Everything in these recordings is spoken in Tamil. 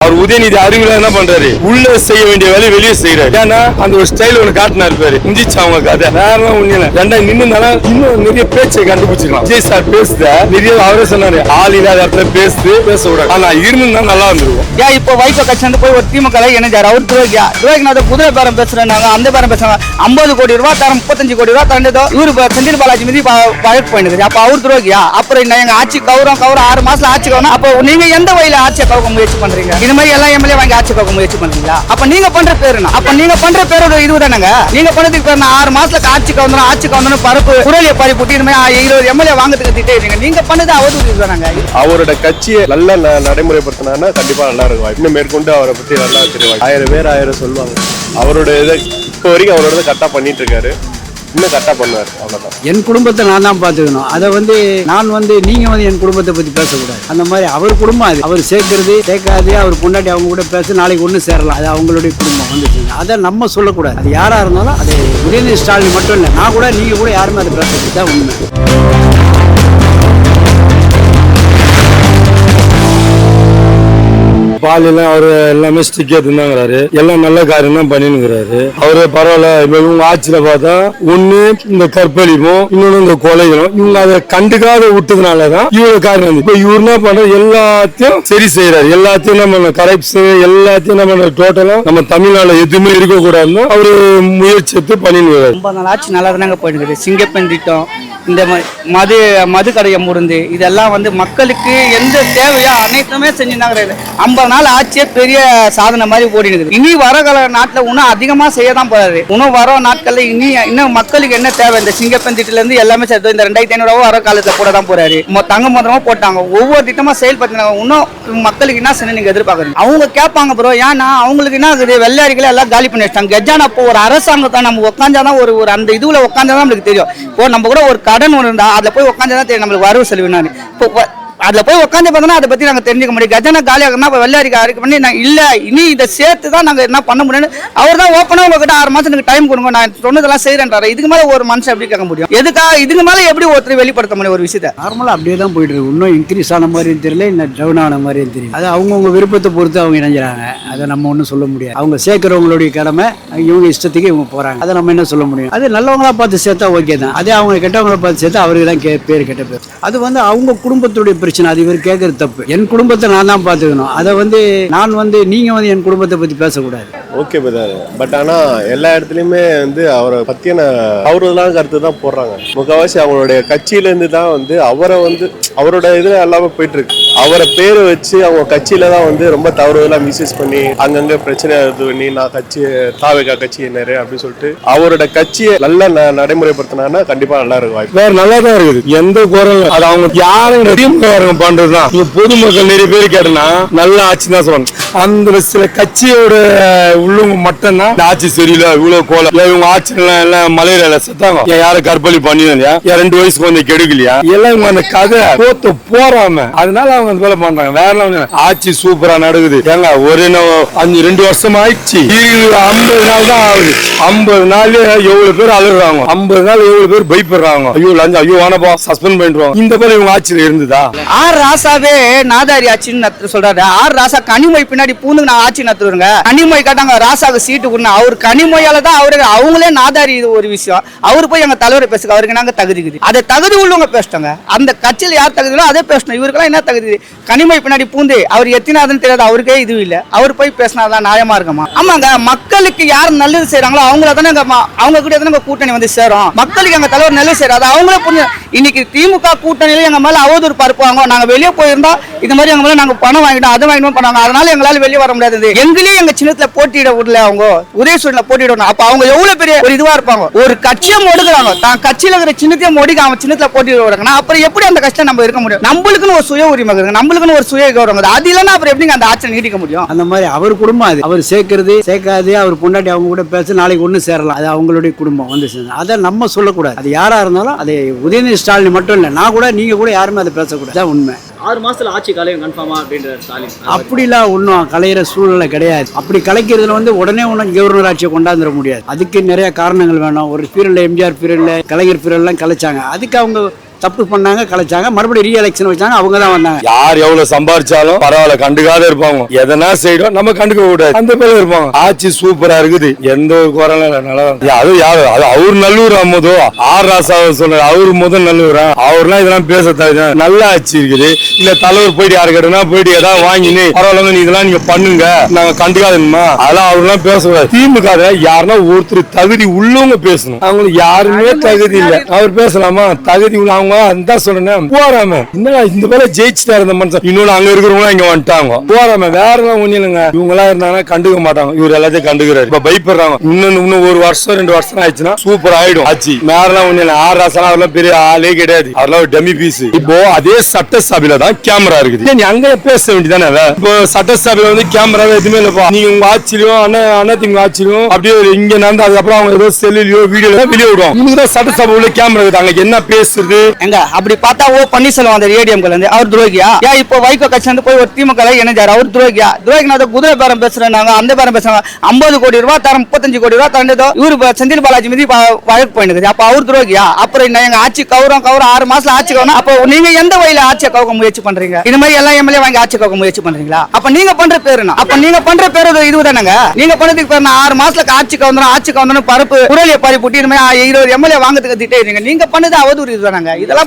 அவர் உதயநிதி அறிவுல என்ன பண்றாரு, உள்ள செய்ய வேண்டிய வேலையை வெளியே செய்யறாரு. ஏன்னா அந்த ஒரு ஸ்டைல் ஒன்று காட்டினாரு பேரு இஞ்சிச்சு அவங்க கதை வேற உண்மையில ரெண்டா நின்னுனால இன்னும் நிறைய பேச்சை கண்டுபிடிச்சிக்கலாம். விஜய் சார் பேசுத நிறைய அவரே சொன்னாரு, ஆள் இல்லாத இடத்துல பேச விடாது. ஆனா இருந்தா நல்லா இருந்துருக்கும். ஏன் இப்போ வைகோ கட்சி வந்து போய் ஒரு திமுக இணைஞ்சாரு, அவர் துரோகிநாத குதிரை பேரம் பேசுறாங்க, அந்த பேரம் பேசுறாங்க. 50 கோடி ரூபாய் தரம் 35 கோடி ரூபாய் தரண்டதோ இவரு செந்தில் பாலாஜி மீது வழக்கு போயிடுது. அப்ப அவர் துரோகியா? அப்புறம் எங்க ஆட்சி கௌரவம் 6 மாசத்துல ஆட்சி கவனம். அப்போ நீங்க எந்த வழியில ஆட்சியை கவுக்க முயற்சி பண்றீங்க? இது மாதிரி எல்லா எம்எல்ஏ வாங்கி ஆட்சி கவுக்க முயற்சி பண்றீங்களா? அப்ப நீங்க பண்ற பேருனா அப்ப நீங்க பண்ற பேரோட இதுதானங்க. நீங்க பண்ணதுக்கு பேர் 6 மாசத்துல ஆட்சி கவனம் பரப்பு குரலிய பறிப்புட்டி இது மாதிரி 20 எம்எல்ஏ வாங்கறதுக்கு திட்டீங்க. நீங்க பண்ணது அவதூறு இதுதானங்க. அவரோட கட்சியை நல்லா நடைமுறைப்படுத்தினா கண்டிப்பா நல்லா இருக்கும். இன்னும் மேற்கொண்டு அவரை பத்தி நல்லா தெரியும். 1000 பேர் 1000 சொல்லுவாங்க. அவரோட இதை இப்போ வரைக்கும் அவரோட கரெக்டா பண்ணிட்டு இருக்காரு. இன்னும் கரெக்டா பண்ணுவார். அவ்வளவுதான். என் குடும்பத்தை நான் தான் பாத்துக்கணும். அதை நான் நீங்க என் குடும்பத்தை பத்தி பேசக்கூடாது. அந்த மாதிரி அவர் குடும்பம் அது. அவர் சேர்க்கறது சேர்க்காது, அவர் பொண்டாட்டி அவங்க கூட பேச நாளைக்கு ஒண்ணு சேரலாம். அது அவங்களுடைய குடும்பம் வந்துச்சு. அதை நம்ம சொல்லக்கூடாது. அது யாரா இருந்தாலும் அது உதயநிதி ஸ்டாலின் மட்டும் இல்லை, நான் கூட நீங்க கூட யாருமே அதை பேசுறது தான் உண்மை. பாலியெல்லாம் அவரு எல்லாமே ஸ்டிக் எடுத்துங்கிறாரு. எல்லாம் நல்ல காரியம் தான் பண்ணிருக்கிறாரு. அவரு பரவாயில்ல. இப்ப இவங்க ஆட்சியில பார்த்தா ஒண்ணு இந்த கற்பழிப்பும், இன்னொன்னு இந்த கொலைகளும், இவங்க அதை கண்டுக்காத விட்டதுனாலதான் இவ்வளவு காரியம் வந்து. இப்ப இவரு என்ன பண்ற எல்லாத்தையும் சரி செய்யறாரு. எல்லாத்தையும் நம்ம கரப்ஷன் எல்லாத்தையும் நம்ம டோட்டலா நம்ம தமிழ்நாடுல எதுவுமே இருக்க கூடாதுன்னு அவரு முயற்சி எடுத்து பண்ணிருக்கிறாரு. 50 நாள் ஆட்சி நல்லா தானங்க போயிட்டு சிங்கப்பெண் திட்டம், இந்த மது கடையை முருந்து, இதெல்லாம் மக்களுக்கு எந்த தேவையோ அனைத்துமே செஞ்சுருந்தாங்க. 50 நாள் ஆட்சியே பெரிய சாதனை மாதிரி ஓடினுது. இனி வர கால நாட்டில் இன்னும் அதிகமா செய்யதான் போறாரு. இன்னும் வர நாட்கள்ல இன்னும் மக்களுக்கு என்ன தேவை, இந்த சிங்கப்பெண் திட்டத்துல இருந்து எல்லாமே சேர்த்து இந்த 2500 வர காலத்துல கூட தான் போறாரு. தங்க மொத்தமா போட்டாங்க. ஒவ்வொரு திட்டமா செயல்படுத்தினாங்க. இன்னும் மக்களுக்கு என்ன செய்ய நீங்க எதிர்பார்க்கறீங்க? அவங்க கேட்பாங்க ப்ரோ. ஏன்னா அவங்களுக்கு என்ன ஆகுது, வெள்ளாரிகளை எல்லாம் காலி பண்ணி வச்சிட்டாங்க. கஜானா இப்போ ஒரு அரசாங்கத்தை நம்ம உட்காந்தாதான் ஒரு அந்த இதுல உட்காந்தாதான் நம்மளுக்கு தெரியும். இப்போ நம்ம கூட ஒரு கடன் ஒன்று இருந்தா அதுல போய் உட்காந்துதான் தெரியும் நம்மளுக்கு வரவு செலவுனாரு. இப்போ அதுல போய் உட்காந்து பார்த்தோம்னா அதை பத்தி நாங்க தெரிஞ்சுக்க முடியும். கஜானா காலியாகனா வெள்ளாரிக்கு அறிக்கை பண்ணி நான் இல்ல இனி இதை சேர்த்து தான் நாங்க என்ன பண்ண முடியும்னு அவர் தான் ஓப்பனா உங்ககிட்ட 6 மாசம் எனக்கு டைம் கொடுங்க, நான் சொன்னதெல்லாம் செய்யறேன்றாரு. இதுக்கு மேல ஒரு மனுஷன் எப்படி கேட்க முடியும்? எதுக்காக இதுக்கு மேல எப்படி ஒருத்தர் வெளிப்படுத்த முடியும் ஒரு விஷயத்தை? நார்மலா அப்படியே தான் போயிட்டு இருக்கு. இன்னும் இன்க்ரீஸ் ஆன மாதிரியும் தெரியல, இன்னும் டவுன் ஆன மாதிரியும் தெரியும். அது அவங்கவுங்க விருப்பத்தை பொறுத்து அவங்க இணைஞ்சாங்க. அதை நம்ம ஒன்றும் சொல்ல முடியாது. அவங்க சேர்க்கிறவங்களுடைய கடமை, இவங்க இஷ்டத்துக்கு இவங்க போறாங்க. அதை நம்ம என்ன சொல்ல முடியும்? அது நல்லவங்களா பார்த்து சேர்த்தா ஓகே தான். அதே அவங்க கெட்டவங்களை பார்த்து சேர்த்தா அவருக்கு தான் பேர் கெட்ட பேர். அது அவங்க குடும்பத்துடைய பிரச்சனை. அது இவர் கேட்கறது தப்பு. என் குடும்பத்தை நான் தான் பாத்துக்கணும். அதை நான் நீங்க என் குடும்பத்தை பத்தி பேசக்கூடாது. Okay brother. பட் ஆனா எல்லா இடத்துலயுமே அவரை பத்தியான அவரெல்லாம் கருத்து தான் போடுறாங்க. முக்கால்வாசி அவங்களுடைய கட்சியில இருந்து தான் அவரை அவரோட இதுல எல்லாமே போயிட்டு இருக்கு. அவரை பேரை வச்சு அவங்க கட்சியில தான் ரொம்ப தவறுதெல்லாம் மிஸ்யூஸ் பண்ணி அங்கங்க பிரச்சனை இது பண்ணி நான் தாவேகா கட்சி என்ன அப்படின்னு சொல்லிட்டு அவரோட கட்சியை நல்லா நடைமுறைப்படுத்தினா கண்டிப்பா நல்லா இருக்கும். வேற நல்லா தான் இருக்குது. எந்த குரல் அது அவங்க யாரும் பண்றதுதான். பொதுமக்கள் நிறைய பேர் கேட்டனா நல்ல ஆட்சி தான் சொல்றாங்க. அந்த சில கட்சியோட உள்ளவங்க மட்டும்தான் இந்த ஆட்சி சரியில்லை, இவ்வளவு கோலம், இவங்க ஆட்சி எல்லாம் மலையில செத்தாங்க, யாரும் கற்பழி பண்ணியா, 2 வயசுக்கு வந்து கெடுக்கலையா, எல்லாம் இவங்க அந்த கதை போத்து போறாம அதனால அவங்க அந்த வேலை பண்றாங்க. வேற ஆட்சி சூப்பரா நடக்குது. ஏங்க ஒரு 2 வருஷம் ஆயிடுச்சு. 50 நாள் தான் ஆகுது. 50 நாள் எவ்வளவு பேர் அழுறாங்க, 50 நாள் எவ்வளவு பேர் பயப்படுறாங்க. ஐயோ லஞ்சம், ஐயோ வானப்பா சஸ்பெண்ட் பண்ணிடுவாங்க. இந்த போல இவங்க ஆட்சியில இருந்துதா? ஆர் ராசாவே நாதாரி ஆட்சின்னு சொல்றாரு. ஆர் ராசா கனிமொழி பின்னாடி பூந்து நான் ஆட்சி நடத்துறேங்க. கனிமொழி கேட்டாங்க ராசாவுக்கு சீட்டு கொடுங்க. அவர் கனிமொழியால தான் அவங்களே நாதாரி. இது ஒரு விஷயம். அவரு போய் எங்க தலைவரை பேசுங்க, அவருக்கு நாங்க தகுதி அதை தகுதி உள்ளவங்க பேசிட்டாங்க. அந்த கட்சியில யார் தகுதியோ அதே பேசணும். இவருக்கெல்லாம் என்ன தகுதி? கனிமொழி பின்னாடி பூந்து அவர் எத்தினாதுன்னு தெரியாது, அவருக்கே இது இல்ல. அவர் போய் பேசினாதான் நியாயமா இருக்குமா? ஆமாங்க, மக்களுக்கு யார் நல்லது செய்யறாங்களோ அவங்கள தானே அவங்க கூட கூட்டணி சேரும். மக்களுக்கு எங்க தலைவர் நல்லது செய்யறாரு அவங்களே புரிஞ்சு. இன்னைக்கு திமுக கூட்டணியில எங்க மேல அவதூறு பரப்புவாங்க. நாங்க வெளியே போயிருந்தா இது மாதிரி எங்க மேல நாங்க பணம் வாங்கிட்டோம் அதை வாங்கிட்டோம் பண்ணாங்க. அதனால எங்களால வெளியே வர முடியாது. எங்களையும் எங்க சின்னத்துல போட்டியிட விடல, அவங்க உதயசூரில் போட்டியிடணும். அப்ப அவங்க எவ்வளவு பெரிய ஒரு இதுவா இருப்பாங்க. ஒரு கட்சியை மொடுக்குறாங்க, தான் கட்சியில இருக்கிற சின்னத்தையும் மொடிக்க அவன் சின்னத்துல போட்டியிட விடுறாங்கன்னா அப்புறம் எப்படி அந்த கஷ்டம் நம்ம இருக்க முடியும்? நம்மளுக்குன்னு ஒரு சுய உரிமை இருக்கு, நம்மளுக்குன்னு ஒரு சுய கௌரவம். அது இல்லைன்னா அப்புறம் எப்படி அந்த ஆட்சியை நீடிக்க முடியும்? அந்த மாதிரி அவர் குடும்பம் அது. அவர் சேர்க்கறது சேர்க்காது, அவர் பொண்டாட்டி அவங்க கூட பேச நாளைக்கு ஒண்ணு சேரலாம். அது அவங்களுடைய குடும்பம் அதை நம்ம சொல்லக்கூடாது. அது யாரா இருந்தாலும் அது உதயநிதி ஸ்டாலின் மட்டும் இல்லை, நான் கூட நீங்க கூட யாருமே அதை பேசக்கூடாது. உண்மை. 6 மாசத்துல ஆட்சி கலையும் கன்ஃபார்மா அப்படின்ற ஸ்டாலின் அப்படிலாம் ஒன்றும் கலையிற சூழ்நிலை கிடையாது. அப்படி கலைக்கிறதுல உடனே ஒன்றும் கவர்னர் ஆட்சியை கொண்டாந்துட முடியாது. அதுக்கு நிறைய காரணங்கள் வேணும். ஒரு பீரியட்ல எம்ஜிஆர் பீரியட்ல கலைஞர் பீரியட்லாம் கலைச்சாங்க. அதுக்கு அவங்க தப்பு பண்ணாங்க, கலைச்சாங்க, மறுபடியும் ரீ எலெக்ஷன் வச்சாங்க, அவங்க தான் வந்தாங்க. யார் எவ்வளவு சம்பாதிச்சாலும் பரவாயில்ல, கண்டுக்காத இருப்பாங்க. எதனா செய்யணும் நம்ம கண்டுக்க கூடாது, அந்த பேர்ல இருப்பாங்க. ஆட்சி சூப்பரா இருக்குது, எந்த ஒரு குறையும் இல்ல, நல்லா அது யாரு அது அவர் நல்லூர் அம்மதோ ஆர் ராசா சொல்ற அவரு முதல் நல்லூரா, அவர்லாம் இதெல்லாம் பேச தவிர நல்ல ஆட்சி இருக்குது. இல்ல தலைவர் போயிட்டு யாரு கேட்டனா போயிட்டு ஏதாவது வாங்கினு பரவாயில்ல நீ இதெல்லாம் நீங்க பண்ணுங்க நாங்க கண்டுக்காதுமா, அதெல்லாம் அவர்லாம் பேசக்கூடாது. திமுக யாருன்னா ஒருத்தர் தகுதி உள்ளவங்க பேசணும், அவங்களுக்கு யாருமே தகுதி இல்ல. அவர் பேசலாமா? தகுதி உள்ள அவங்க அந்த சொல்றேன் போறாம என்னடா இந்த பேர ஜெயிச்சுட்டா இருந்த மனுஷன், இன்னொன்னு அங்க இருக்கிறவங்க இங்க வந்துட்டாங்க போறாம, வேற எல்லாம் ஒண்ணு இல்லைங்க. இவங்க எல்லாம் இருந்தாங்கன்னா கண்டுக்க மாட்டாங்க, இவர் எல்லாத்தையும் கண்டுக்கிறாரு. இப்ப பயப்படுறாங்க, இன்னும் ஒரு வருஷம் 2 வருஷம் ஆயிடுச்சுன்னா சூப்பர் ஆயிடும் ஆச்சு. மேலாம் ஒண்ணு இல்லை, ஆர் ராசனா அவர்லாம் பெரிய ஆளே கிடையாது, அதெல்லாம் ஒரு டெமி பீஸ். இப்போ அதே சட்டசபையில தான் கேமரா இருக்குது, நீ அங்க பேச வேண்டியதானே. இப்போ சட்டசபையில வந்து கேமரா எதுவுமே இல்லப்பா, நீங்க உங்க ஆட்சியிலும் அண்ணாத்திங்க ஆட்சியிலும் அப்படியே இங்க நடந்து அதுக்கப்புறம் அவங்க ஏதோ செல்லுலயோ வீடியோ வெளியே விடுவோம். இன்னைக்கு தான் சட்டசபை உள்ள கேமரா இருக்குது, அங்க என்ன பேசுறது எங்க அப்படி பார்த்தா பன்னீர்செல்வம் அந்த ஏடிஎம்ல இருந்து அவர் துரோகியா? ஏன் இப்போ வைகோ கட்சி வந்து போய் ஒரு திமுக இணைஞ்சாரு, அவர் துரோகியா? துரோகினா குதிரை பேரம் பேசுறாங்க, அந்த பேரம் பேசுறாங்க. 50 கோடி ரூபாய் தரம் 35 கோடி ரூபாய் தரண்டதோ இவரு செந்தில் பாலாஜி மீது வழக்கு போயிருக்கு. அப்ப அவர் துரோகியா? அப்புறம் எங்க ஆட்சி கவுரம் 6 மாசம் ஆட்சி கவனம். அப்போ நீங்க எந்த வழியில ஆட்சியை கவுக்க முயற்சி பண்றீங்க? இந்த மாதிரி எல்லா எம்எல்ஏ வாங்கி ஆட்சி கவுக்க முயற்சி பண்றீங்களா? அப்ப நீங்க பண்ற பேருனா அப்ப நீங்க பண்ற பேரு இதுதானங்க. நீங்க பண்ணதுக்கு பேரு 6 மாசத்துக்கு ஆட்சி கவனம் பரப்பு குரலிய பறிப்புட்டி இந்த மாதிரி 20 எம்எல்ஏ வாங்கறதுக்கு திட்டீங்க. நீங்க பண்ணது அவதூறு இதுதானங்க. இதெல்லாம்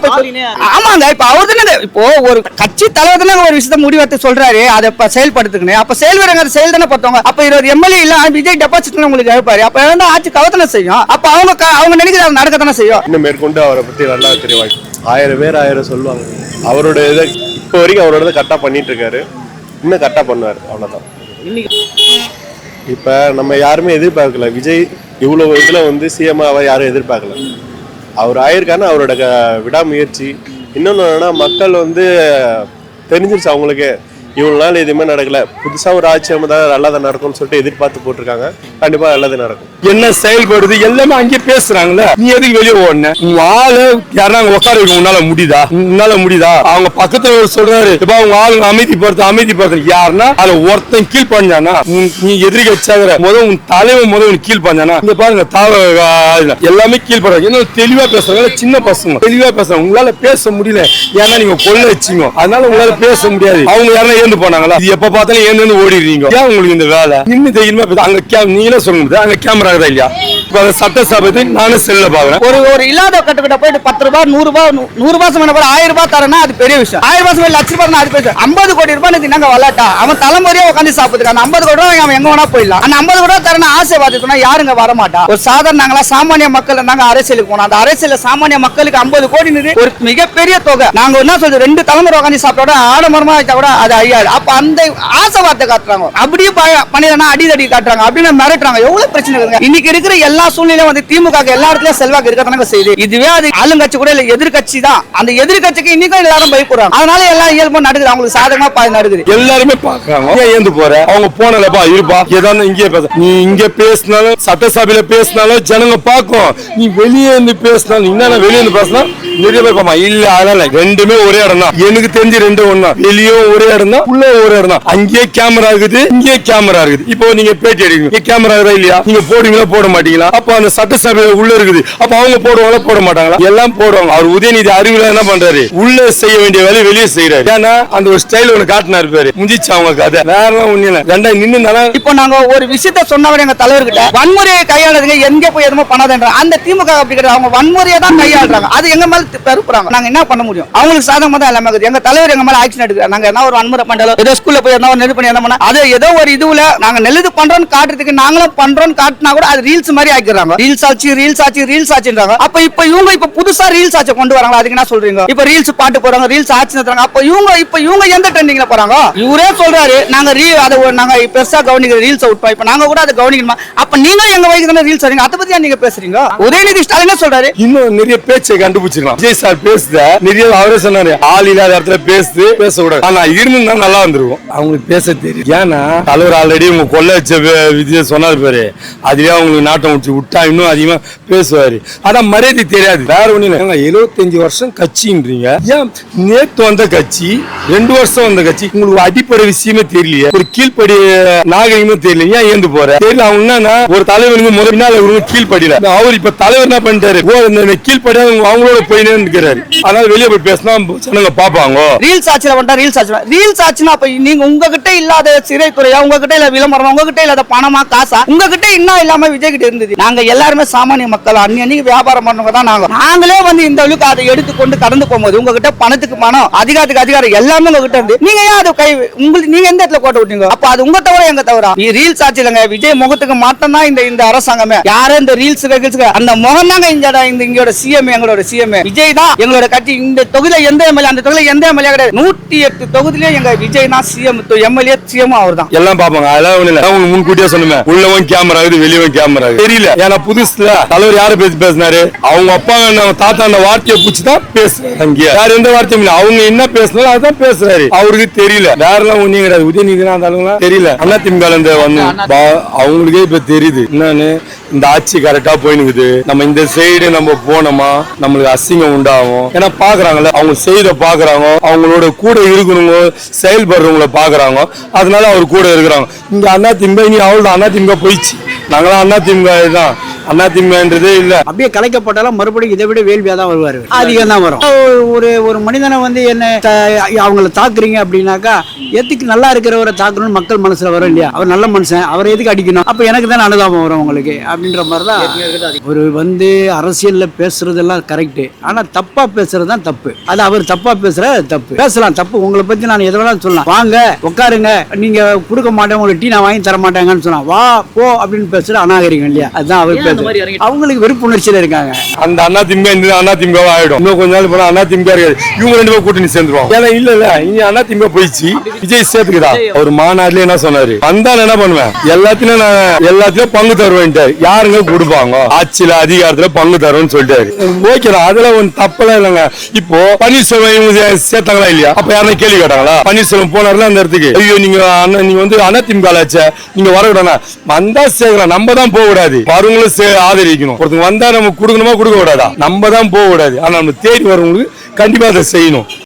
ஆமாங்க. இப்ப அவர் தானே இப்போ ஒரு கட்சி தலைவர் தானே ஒரு விஷயத்த முடிவெடுத்து சொல்றாரு, அதை செயல்படுத்துக்கணும். அப்ப செயல் வீரங்க அதை செயல் தானே பார்த்தவங்க. அப்ப 20 எம்எல்ஏ இல்ல விஜய் டெபாசிட் உங்களுக்கு எழுப்பாரு, அப்ப ஆட்சி கவத்தனை செய்யும். அப்ப அவங்க நினைக்கிறது நடக்கத்தானே செய்யும். இன்னும் மேற்கொண்டு அவரை பத்தி நல்லா தெரியும், 1000 பேர் 1000 சொல்லுவாங்க. அவரோட இதை இப்போ வரைக்கும் அவரோட கரெக்டா பண்ணிட்டு இருக்காரு, இன்னும் கரெக்டா பண்ணுவாரு, அவ்வளவுதான். இப்ப நம்ம யாருமே எதிர்பார்க்கல விஜய் இவ்வளவு இதுல வந்து சிஎம்ஆவை யாரும் எதிர்பார்க்கல. அவர் ஆயிருக்காருன்னா அவரோட விடாமுயற்சி. இன்னொன்னு என்னன்னா மக்கள் வந்து தெரிஞ்சிருச்சு அவங்களுக்கே இவ்வளவு நாள் எதுவுமே நடக்கல, புதுசா ஒரு ஆட்சி அமைதான் நல்லதா நடக்கும்னு சொல்லிட்டு எதிர்பார்த்து போட்டிருக்காங்க. கண்டிப்பா நல்லது நடக்கும். என்ன செயல்படுது எல்லாமே அங்கே பேசுறாங்களே, நீ எதுக்கு வெளியே ஓடன? உங்க ஆளு யாரா உட்கார வைக்க உன்னால முடியுதா? அவங்க பக்கத்துல சொல்றாரு இப்ப அவங்க ஆளுங்க அமைதிப்படுத்த யாருன்னா அதை ஒருத்தன் கீழ் பண்ணானா, நீ எதிர்கட்சியாகிற உன் தலைவன் உன் கீழ் பண்ணானா, இங்க பாருங்க எல்லாமே கீழ் பண்றாங்க. இன்னும் தெளிவா பேசுறாங்க, சின்ன பசங்க தெளிவா பேசுறாங்க. உங்களால பேச முடியல, ஏன்னா நீங்க கொள்ள வச்சீங்க, அதனால உங்களால பேச முடியாது. அவங்க யாரும் ஏந்து போனாங்களா? இது எப்ப பார்த்தாலும் ஏந்து ஓடிடுறீங்க, ஏன் உங்களுக்கு இந்த வேலை? இன்னும் தெரியுமா அங்க நீங்களே சொல்ல முடியாது, அங்க கேமரா இருக்குதா இல்லையா? சட்டசபை நானும் செல்ல பாக்குறேன். ஒரு இல்லாத கட்டுக்கிட்ட போயிட்டு 10 ரூபாய் 100 ரூபாய் 1000 ரூபாய் தரனா அது பெரிய விஷயம். 1000 ரூபாய் லட்ச ரூபாய் அது பெரிய. 50 கோடி ரூபாய் என்னங்க வளாட்டா? அவன் தலைமுறையா உட்காந்து சாப்பிடுறான். அந்த 50 கோடி ரூபாய் அவன் எங்க வேணா போயிடலாம். அந்த 50 கோடி ரூபாய் தரனா ஆசை பார்த்துனா யாருங்க வரமாட்டா? ஒரு சாதாரண சாமானிய மக்கள் இருந்தாங்க அரசியலுக்கு போனா, அந்த அரசியல சாமானிய மக்களுக்கு 50 கோடி ஒரு மிகப்பெரிய தொகை. நாங்க என்ன சொல்றது, 2 தலைமுறை உட்காந்து சாப்பிட்டோட ஆடம்பரமா வச்சா கூட அது ஐயாது. அப்ப அந்த ஆசை வார்த்தை காட்டுறாங்க, அப்படியே பண்ணிடனா அடிதடி காட்டுறாங்க, அப்படின்னு மிரட்டுறாங்க. எவ்வளவு பிரச்சனை இருக்குங்க இன்னைக்கு இருக்கிற எல்லா சூழ்நிலையும் வந்து திமுக எல்லா இடத்துலயும் செல்வாக்கு இருக்கதானங்க செய்யுது. இதுவே அது ஆளுங்கட்சி கூட இல்ல, எதிர்கட்சி தான். அந்த எதிர்கட்சிக்கு இன்னைக்கும் எல்லாரும் பயப்படுறாங்க. அதனால எல்லாம் இயல்பா நடக்குது, அவங்களுக்கு சாதகமா நடக்குது. எல்லாருமே பாக்குறாங்க, ஏந்து போற அவங்க போனலப்பா இருப்பா ஏதாவது இங்கே பேச, நீ இங்க பேசினாலும் சட்டசபையில பேசினாலும் ஜனங்க பாக்கும். நீ வெளியே இருந்து பேசினாலும் என்ன வெளியே இருந்து பேசினா நிறைய பேர் பாப்பா இல்ல. அதனால ரெண்டுமே ஒரே இடம் தான், எனக்கு தெரிஞ்சு 2 ஒண்ணா. வெளியும் ஒரே இடம் தான், உள்ள ஒரே இடம் தான். அங்கேயே கேமரா இருக்குது, இங்கே கேமரா இருக்குது. இப்போ நீங்க பேட்டி அடிக்கீங்க, கேமரா இருக்கா இல்லையா? நீங்க போடுவீங்களா போட மாட்டீங்களா? அப்ப அந்த சட்டசபை உள்ள இருக்குது, அப்ப அவங்க போடுவாங்களா போட மாட்டாங்களா? எல்லாம் போடுவாங்க. அவர் உதயநிதி அறிவுல என்ன பண்றாரு, உள்ள செய்ய வேண்டிய வேலையை வெளியே செய்யறாரு. ஏன்னா அந்த ஒரு ஸ்டைல் ஒண்ணு காட்டினாரு பேரு முடிச்சு அவங்க கதை வேற ஒண்ணு இல்ல. ரெண்டா நின்னு இப்போ நாங்க ஒரு விஷயத்த சொன்னவர் எங்க தலைவர்கிட்ட வன்முறையை கையாளுறதுங்க, எங்க போய் எதுவும் பண்ணாதன்ற அந்த திமுக அப்படி கிடையாது, அவங்க வன்முறையை தான் கையாளுறாங்க. அது எங்க மேல பெருப்புறாங்க. நாங்க என்ன பண்ண முடியும்? அவங்களுக்கு சாதகமா தான் எல்லாமே இருக்குது. எங்க தலைவர் எங்க மேல ஆக்ஷன் எடுக்கிறார். நாங்க என்ன ஒரு வன்முறை பண்ணாலும் ஏதோ ஸ்கூல்ல போய் என்ன நெல் பண்ணி என்ன பண்ணா அது ஏதோ ஒரு இதுல நாங்க நெல்லுது பண்றோம்னு காட்டுறதுக்கு நாங்களும் பண்றோம்னு காட்டினா கூட அது ரீல்ஸ் மாதிரி ஆக்கிடுறாங்க. ரீல்ஸ் ஆச்சுன்றாங்க. அப்ப இவங்க புதுசா ரீல்ஸ் ஆச்சு கொண்டு வராங்க. அதுக்கு என்ன சொல்றீங்க? இப்ப ரீல்ஸ் பாட்டு போறாங்க, ரீல்ஸ் ஆச்சு நடத்துறாங்க. அப்ப இவங்க எந்த ட்ரெண்டிங்ல போறாங்க? இவரே சொல்றாரு நாங்க நாங்க பெருசா கவனிக்கிற ரீல்ஸ் அவுட். இப்ப நாங்க கூட அதை கவனிக்கணுமா? அப்ப நீங்க எங்க வயசுல ரீல்ஸ் வரீங்க, அதை பத்தி நீங்க பேசுறீங்க. உதயநிதி ஸ்டாலின் சொல்றாரு, இன்னும் நிறைய பேச்சை கண்டுபிடிச்சிருக்கலாம். விஜய் சார் பேசுத நிறைய அவரே சொன்னாரு, ஆள் இல்லாத இடத்துல பேசக்கூடாது. ஆனா இருந்தா இன்னும் நல்லா வந்திருக்கும். அவங்களுக்கு பேச தெரியும். ஏன்னா தலைவர் ஆல்ரெடி உங்க கொள்ள வச்ச விதியை சொன்னாரு பாரு, அதுலயே அவங்களுக்கு நாட்டம் முடிச்சு விட்டா இன்னும் அதிகமா பேசுவாரு. ஆனா மரியாதை தெரியாது. வேற ஒண்ணு இல்ல, 75 வருஷம் கட்சின்றீங்க, ஏன் நேத்து வந்த கட்சி 2 வருஷம் வந்த கட்சி உங்களுக்கு அடிப்படை விஷயமே தெரியலையே, ஒரு கீழ்படி நாகரிகமே தெரியல, ஏன் ஏந்து போற தெரியல. அவங்க என்னன்னா ஒரு தலைவனுக்கு முதல் கீழ்படியில அவர் இப்ப தலைவர் என்ன பண்ணிட்டாரு, கீழ்படியா அவங்களோட போயினே இருக்கிறாரு. அதனால வெளியே போய் பேசினா ஜனங்க பாப்பாங்க. ரீல்ஸ் ஆட்சியில வந்தா ரீல்ஸ் ஆச்சுன்னா அப்ப நீங்க உங்ககிட்ட இல்லாத சிறைத்துறையா, உங்ககிட்ட இல்ல விளம்பரம், உங்ககிட்ட இல்லாத பணமா காசா உங்ககிட்ட இன்னும் இல்லாம விஜய் கிட்ட இருந்தது. நாங்க எல்லாருமே சாமானிய மக்கள், அன்னைக்கு வியாபாரம் பண்ணவங்க தான் நாங்களே வந்து இந்த அளவுக்கு அதை எடுத்துக்கொண்டு கடந்து போகும்போது உங்ககிட்ட பணத்துக்கு பணம், அதிகாரத்துக்கு அதிகாரம் எல்லாமே உங்ககிட்ட இருந்து நீங்க ஏன் அது கை உங்களுக்கு நீங்க எந்த இடத்துல கோட்டை விட்டீங்க? அப்ப அது உங்க தவிர எங்க தவிர ரீல்ஸ் ஆச்சு இல்லங்க. விஜய் முகத்துக்கு மட்டும் தான் இந்த அரசாங்கமே. யாரும் இந்த ரீல்ஸ் அந்த முகம் தாங்க இங்கோட சிஎம், எங்களோட சிஎம் விஜய் தான். எங்களோட கட்சி இந்த தொகுதியில எந்த எம்எல்ஏ, அந்த தொகுதியில எந்த எம்எல்ஏ கிடையாது. 108 தொகுதியிலே எங்க விஜய் தான் சிஎம், எம்எல்ஏ சிஎம் அவர் தான். எல்லாம் பாப்பாங்க. அதெல்லாம் ஒண்ணு இல்ல, அவங்க முன்கூட்டியே சொன்னமே உள்ளவன் கேமரா ஆகுது வெளியவன் கேமரா ஆகுது தெரியல. ஏன்னா புதுசுல தலைவர் யாரை பேசினாரு, அவங்க அப்பா தாத்தா அந்த வார்த்தையை பிடிச்சுதான் பேசுறாரு. அங்கே வேற எந்த வார்த்தையும் இல்ல, அவங்க என்ன பேசினாலும் அதான் பேசுறாரு. அவருக்கு தெரியல. வேற எல்லாம் ஒண்ணும் கிடையாது. உதயநிதி தெரியல. அண்ணா திமுக வந்து அவங்களுக்கே இப்ப தெரியுது என்னன்னு, இந்த ஆட்சி கரெக்டா போயினுக்குது, நம்ம இந்த சைடு நம்ம போனோமா நம்மளுக்கு அசிங்கம் உண்டாகும். ஏன்னா பாக்குறாங்கல்ல, அவங்க செய்த பாக்குறாங்க, அவங்களோட கூட இருக்கணுங்க, செயல்படுறவங்கள பாக்குறாங்க. அதனால அவர் கூட இருக்கிறாங்க. இங்க அண்ணா திமுக இனி அவள் அண்ணா திமுக போயிடுச்சு. நாங்களாம் அண்ணா திமுக தான், அண்ணா திமுகன்றதே இல்ல. அப்படியே கலைக்கப்பட்டாலும் மறுபடியும் இதை விட வேள்வியா தான் வருவாரு, அதிகம் தான் வரும். ஒரு மனிதனை வந்து என்ன அவங்கள தாக்குறீங்க அப்படின்னாக்கா, எதுக்கு நல்லா இருக்கிறவரை தாக்கணும்னு மக்கள் மனசுல வரும் இல்லையா? அவர் நல்ல மனுஷன், அவரை எதுக்கு அடிக்கணும்? அப்ப எனக்கு தானே அனுதாபம் வரும் உங்களுக்கு அப்படின்ற மாதிரிதான். ஒரு வந்து அரசியல்ல பேசுறதெல்லாம் கரெக்ட், ஆனா தப்பா பேசுறது தான் தப்பு. அது அவர் தப்பா பேசுற தப்பு. பேசலாம் தப்பு, உங்களை பத்தி நான் எதை வேணாலும் சொல்லலாம். வாங்க உட்காருங்க, நீங்க கொடுக்க மாட்டேன் உங்களுக்கு டீ நான் வாங்கி தர மாட்டேங்கன்னு சொன்னா வா போ அப்படின்னு பேசுற அநாகரிகம் இல்லையா? அதுதான் அவர் பேசுற. அவங்களுக்கு வெறுப்புணர்ச்சியில இருக்காங்க. அந்த அண்ணா திமுக அண்ணா திமுக ஆயிடும். இன்னும் கொஞ்ச நாள் போனா அண்ணா திமுக இருக்காது. இவங்க 2 பேரும் கூட்டணி சேர்ந்துருவாங்க. ஏன்னா இல்ல இனி அண்ணா திமுக போயிடுச்சு, விஜய் சேர்த்துக்குதா. அவர் மாநாடுல என்ன சொன்னாரு, வந்தா என்ன பண்ணுவேன், எல்லாத்திலும் பங்கு தருவேன்ட்டாரு. யாருங்க கொடுப்பாங்க, ஆட்சியில அதிகாரத்துல பங்கு தருவேன்னு சொல்லிட்டாரு. ஓகேடா, அதுல ஒன்னும் தப்பெல்லாம் இல்லைங்க. இப்போ பன்னீர்செல்வம் இவங்க சேர்த்தாங்களா இல்லையா? அப்ப யாரும் கேள்வி கேட்டாங்களா? பன்னீர்செல்வம் போனார்ல அந்த இடத்துக்கு, ஐயோ நீங்க வந்து அண்ணா திமுக ஆச்சா, நீங்க வரக்கூடாது, வந்தா சேர்க்கலாம், நம்ம தான் போக கூடாது, வரவங்களும் ஆதரிக்கணும். ஒருத்தங்க வந்தா நம்ம கொடுக்கணுமா கொடுக்க கூடாதா, நம்ம தான் போக கூடாது. ஆனா நம்ம தேடி வரவங்களுக்கு கண்டிப்பா அதை செய்யணும்.